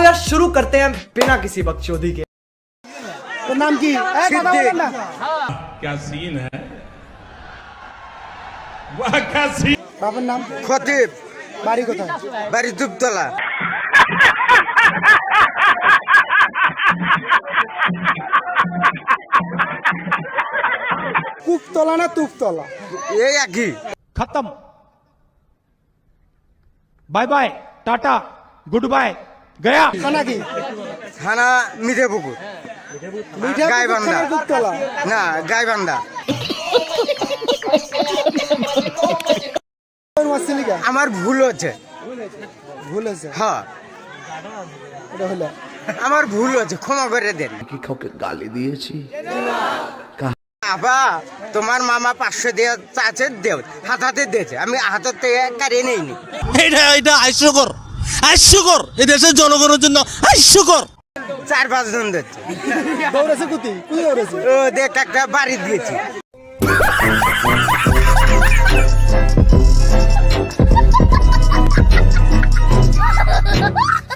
यार शुरू करते हैं बिना किसी बकचोदी के। तो नाम की क्या सीन है, वाह क्या सीन। বাবার নাম খতিব, বাড়ি কোথায়? বাড়ি দুপতলা। কুকতলা না তুকতলা? এই একই। खत्म, bye bye, tata, good bye, गया। খানা কি? থানা মিঠেপুকুর, গাইবান্ধা। কুকতলা। না, গাইবান্ধা। আমার ভুল হচ্ছে। ভুল হয়েছে? হ্যাঁ, এটা হলো আমার ভুল হচ্ছে, ক্ষমা করে দেন। কি কাউকে গালি দিয়েছি? বাবা, তোমার মামা 500 দিয়ে চাচে দেও, হাতে দিয়েছে, আমি হাতের থেকে কারিয়ে নেইনি। এটা হাস্যকর, হাস্যকর, এই দেশের জনগণের জন্য হাস্যকর। 4-5 জন দিচ্ছে। দৌড়েছে কুতি দৌড়েছে। ও দেখ, একটা বাড়ি দিয়েছি। Ha ha ha ha!